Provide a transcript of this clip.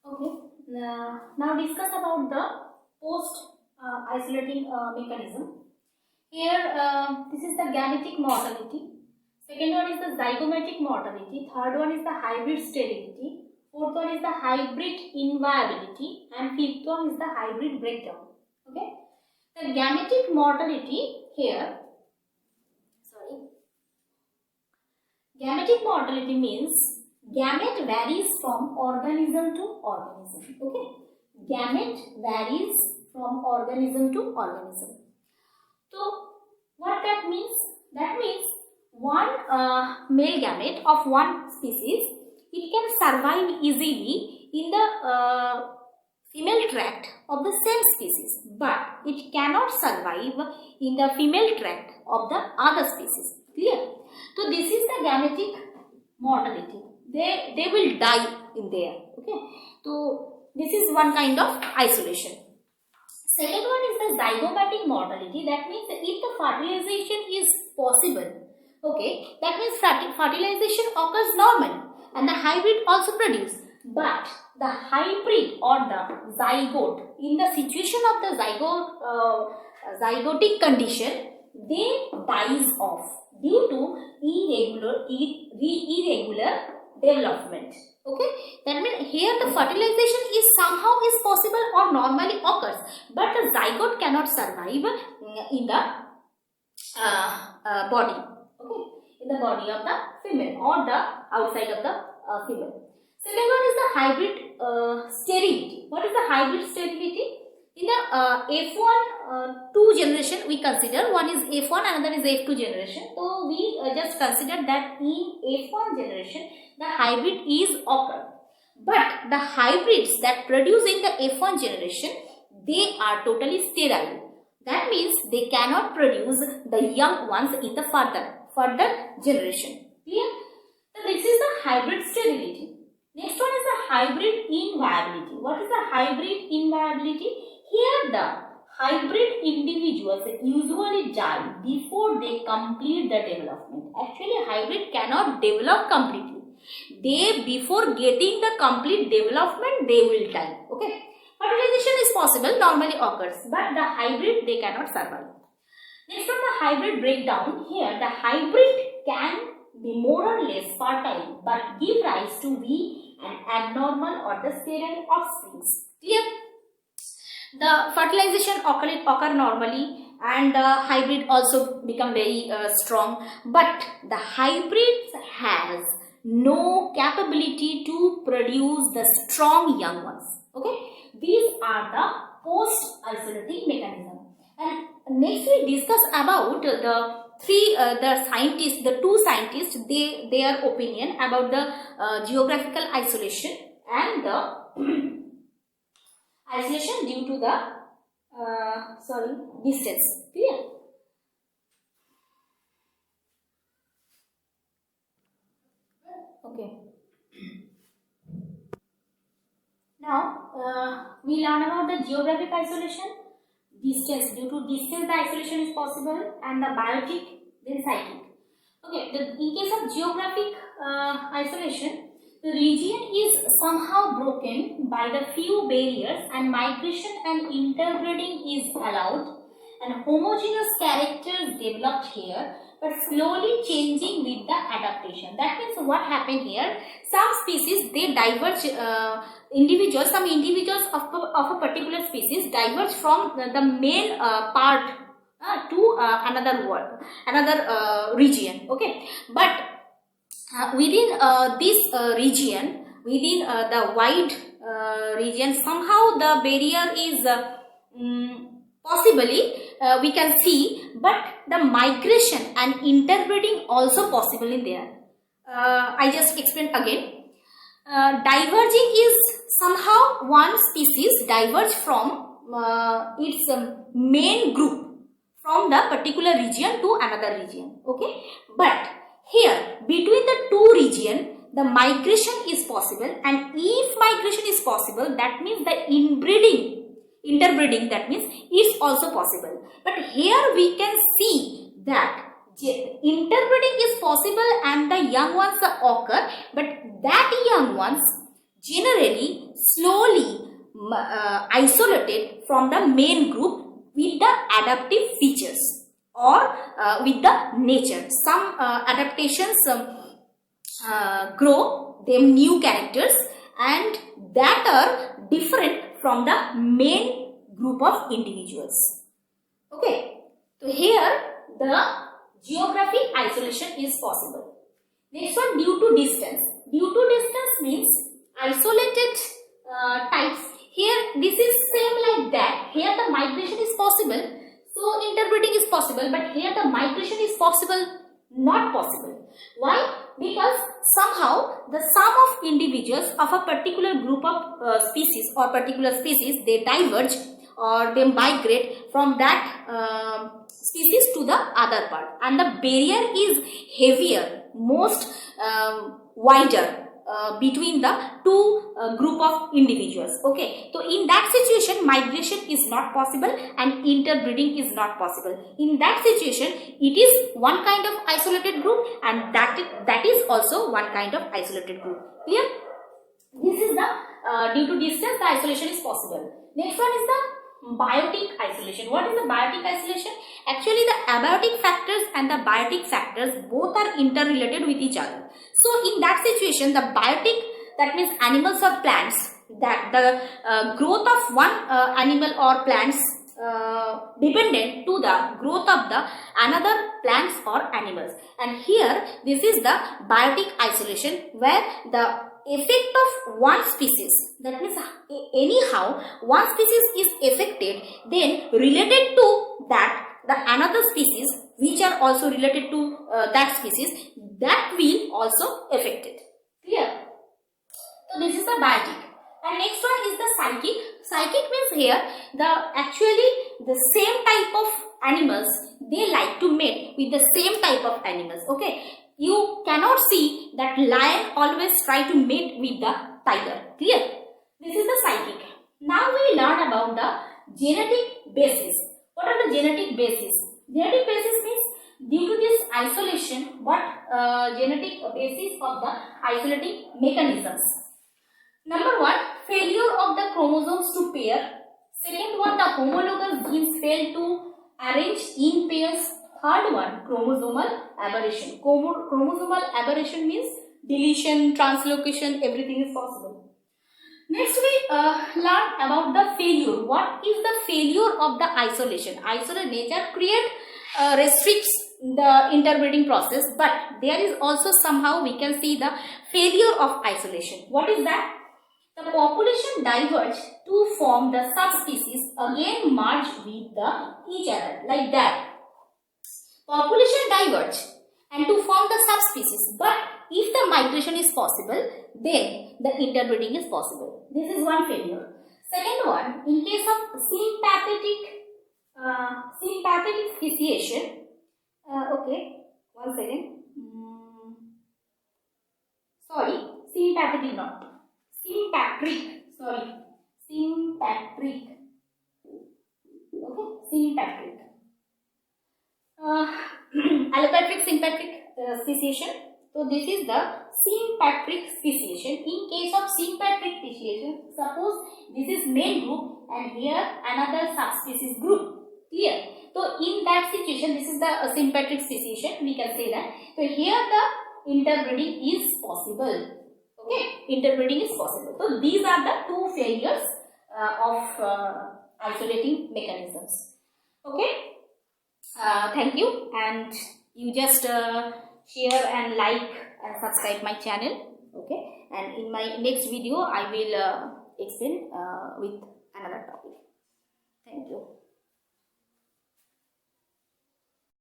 Okay, now discuss about the post isolating mechanism. Here, this is the gammatic mortality. Second one is the zygomatic mortality. Third one is the hybrid sterility. Fourth one is the hybrid inviability. And fifth one is the hybrid breakdown. Okay, the gammatic mortality here. Gammatic mortality means gamete varies from organism to organism. Okay, gamete varies from organism to organism. So, what that means? That means one male gamete of one species, it can survive easily in the female tract of the same species, but it cannot survive in the female tract of the other species. Clear? So this is the gammatic mortality. They will die in there. Okay. So this is one kind of isolation. Second one is the zygomatic mortality. That means if the fertilization is possible, okay, that means fertilization occurs normally and the hybrid also produce. But the hybrid or the zygote, in the situation of the zygotic condition, they dies off due to irregular development. Okay, that means here the fertilization is somehow is possible or normally occurs, but the zygote cannot survive in the body. Okay, in the body of the female or the outside of the female. Second one is the hybrid sterility. What is the hybrid sterility? In the F1 2 generation we consider, one is F1, another is F2 generation. So we just consider that in F1 generation the hybrid is occur. But the hybrids that produce in the F1 generation, they are totally sterile. That means they cannot produce the young ones in the further generation. Clear? So this is the hybrid sterility. Next one is the hybrid inviability. What is the hybrid inviability? Here the hybrid individuals usually die before they complete the development. Actually, hybrid cannot develop completely. They, before getting the complete development, they will die. Okay. Fertilization is possible, normally occurs, but the hybrid, they cannot survive. Next one, the hybrid breakdown. Here the hybrid can be more or less fertile but give rise to weak and abnormal or the sterile offsprings. Clear? The fertilization occur normally and the hybrid also become very strong, but the hybrid has no capability to produce the strong young ones. Okay, these are the post-isolating mechanism. And next we discuss about the two scientists, their opinion about the geographical isolation and the isolation due to the distance. Clear? Okay. Now we learn about the geographic isolation. Distance, due to distance the isolation is possible, and the biotic, then cyclic. Okay, in case of geographic isolation, the region is somehow broken by the few barriers and migration and interbreeding is allowed and homogeneous characters developed here but slowly changing with the adaptation. That means what happened here, some species they diverge, some individuals of a particular species diverge from the main part to another region. Okay, but within this region, within the wide region, somehow the barrier is possibly we can see, but the migration and interbreeding also possible in there. I just explained again. Diverging is somehow one species diverge from its main group from the particular region to another region. Okay, but here between the two regions the migration is possible, and if migration is possible, that means the interbreeding, that means it's also possible. But here we can see that interbreeding is possible and the young ones occur, but that young ones generally slowly isolated from the main group with the adaptive features or with the nature. Some adaptations grow them new characters and that are different from the main group of individuals. Okay, so here the geographic isolation is possible. Next one, due to distance. Due to distance means isolated types. Here this is same like that. Here the migration is possible. So interbreeding is possible, but here the migration is possible, not possible. Why? Because somehow the sum of individuals of a particular group of species or particular species, they diverge or they migrate from that species to the other part, and the barrier is heavier, most wider between the two group of individuals. Okay, so in that situation migration is not possible and interbreeding is not possible. In that situation it is one kind of isolated group and that is also one kind of isolated group. Clear? This is the due to distance the isolation is possible. Next one is the biotic isolation. What is the biotic isolation? Actually the abiotic factors and the biotic factors both are interrelated with each other. So in that situation the biotic, that means animals or plants, that the growth of one animal or plants dependent to the growth of the another plants or animals, and here this is the biotic isolation where the effect of one species, that means anyhow one species is affected, then related to that the another species which are also related to that species, that will also affect it. Clear? So this is the biotic. And next one is the psychic. Psychic means here actually the same type of animals, they like to mate with the same type of animals. Okay, you cannot see that lion always try to mate with the tiger. Clear? This is the psychic. Now we learn about the genetic basis. What are the genetic basis? Genetic basis means due to this isolation, what genetic basis of the isolating mechanisms. Number one, failure of the chromosomes to pair. Second one, the homologous genes fail to arrange in pairs. Third one, chromosomal aberration. Chromosomal aberration means deletion, translocation, everything is possible. Next we learn about the failure. What is the failure of the isolation? Nature create restricts the interbreeding process, but there is also somehow we can see the failure of isolation. What is that? The population diverge to form the subspecies, again merge with each other, like that. Population diverge and to form the subspecies, but if the migration is possible, then the interbreeding is possible. This is one failure. Second one, in case of sympathetic speciation. Okay, one second. Sorry, sympathetic not. Sympatric. Sorry, sympatric. Okay, sympatric. Allopatric, sympatric speciation. So this is the sympatric speciation. In case of sympatric speciation, suppose this is main group and here another subspecies group. Clear? So in that situation, this is the sympatric speciation. We can say that. So here the interbreeding is possible. Okay, interbreeding is possible. So these are the two failures of isolating mechanisms. Okay. Thank you, and you just share and like and subscribe my channel. Okay, and in my next video I will explain with another topic. Thank you.